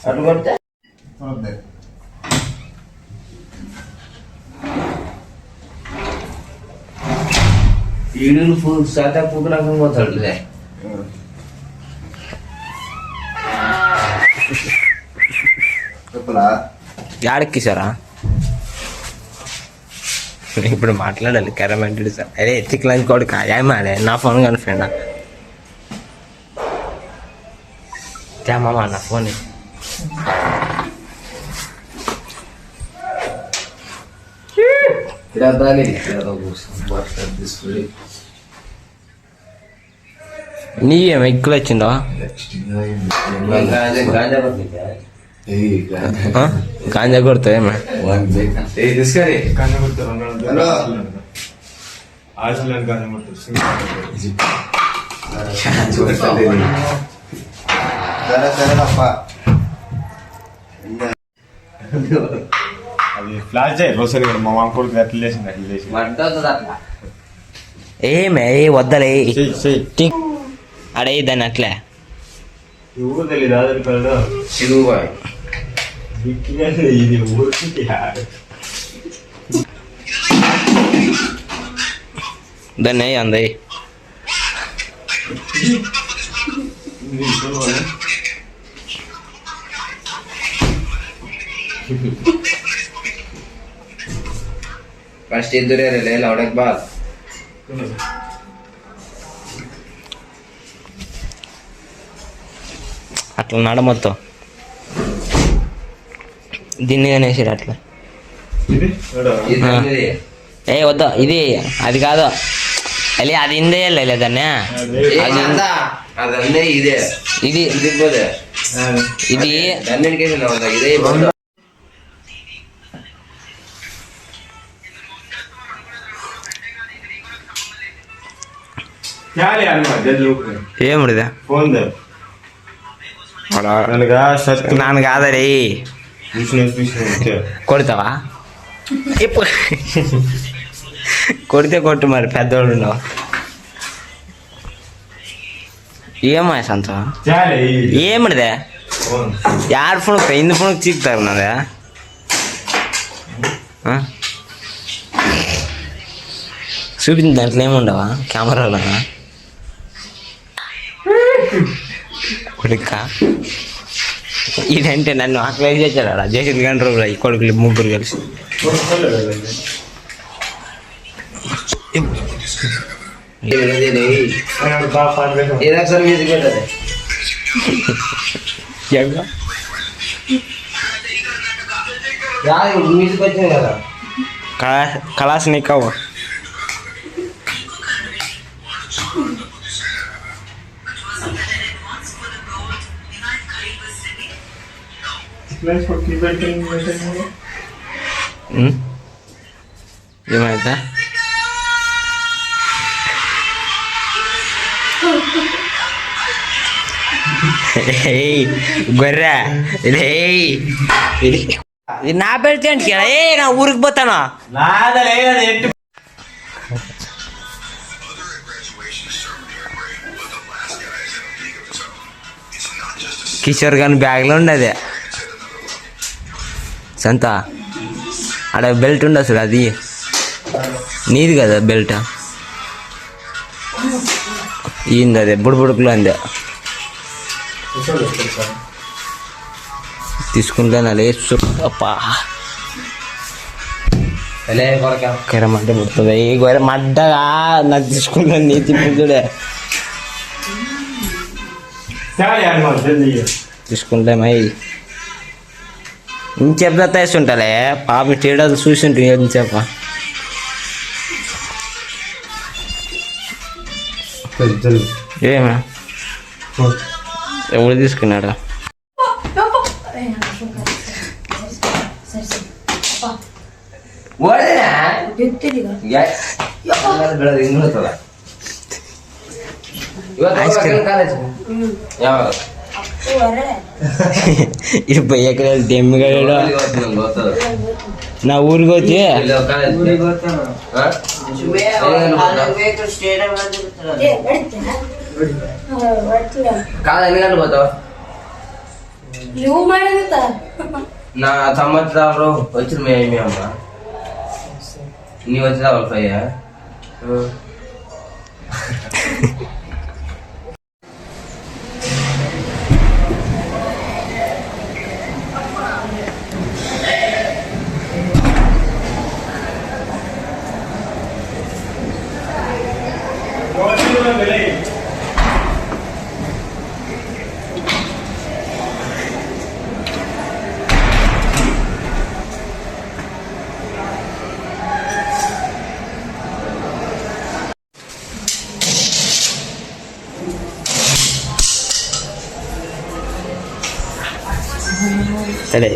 అటు కొడితే ఈడులు ఫుల్ శాత పూకులకు పోతాడులే. యాడక్కి సారా ఇప్పుడు మాట్లాడాలి కరమంటాడు సార్. అరే ఎత్తికలని కూడా కాయమాడే నా ఫోన్ కానీ ఫ్రెండ్ మామా నా ఫోన్ నీవేమో ఎక్కువ వచ్చిందో గాంజా కొడతావేమో అది ఫ్లాష్ చేయి రోజు మా మామ కొడుకు అట్లా లేచింది అట్లా లేచింది. ఏమే వద్దలే అడే దాన్ని అట్లే ఊరు తెలియదు ఆధార్ కార్డు ఇది ఊరికి దాన్ని అంది ఫస్ట్ ఇద్దరే లవడక్ బాల్ అట్లా నడ మొత్తం దీన్ని అనేసాడు అట్లా. ఏ వద్దా ఇది అది కాదు అలే అది ఇందే వెళ్ళలే దాన్ని అదే ఇదే ఇది ఇది ఇదే ఏముడిదా నాన్న కాదరే కొడతావా ఇప్పుడు కొడితే కొట్టు మరి పెద్దోళ్ళు ఉన్నావు ఏమా సంత ఏమిడిదే యార్ ఫోన్ ఇందు ఫోన్ చీకుతారు నాదే చూపింది దాంట్లో ఏముండవా కెమెరాలో కొడుక ఇదంటే నన్ను ఆక్లైజ్ చేశాడు జేసింది గంటలు ఈ కొడుకులు ముగ్గురు కలిసి మ్యూజిక్ వచ్చింది కదా కళాస్ నీకవు ఏమైందా గొర్రె ఇది నా పెడితే అంటే నా ఊరికి పోతాను కిషోర్ గాని బ్యాగ్లో ఉండదు సంత ఆడ బెల్ట్ ఉండదు అసలు అది నీది కదా బెల్ట్ ఈంది అదే బుడుబుడుకులో అందే తీసుకుంటాను లేసు అప్పా కరమంటే పుడుతుంది ఈ గొర్రె మడ్డగా నాకు తీసుకుంటాను నీ తిప్పుడే తీసుకుంటామై ఇంచెప్తా తెస్తుంటాలే పాప తేడాలు చూసింటు ఇంచెప్ప ఏమా ఎవరు తీసుకున్నాడా ఇది పోయక్కడ దెమ్మిగడు నా ఊరికి వచ్చి కాదు ఎన్ని గంటలు పోతావు నా సంవత్సరాలు వచ్చిన మీ అమ్మ నీ వచ్చి రావాలి పయ్యా సరే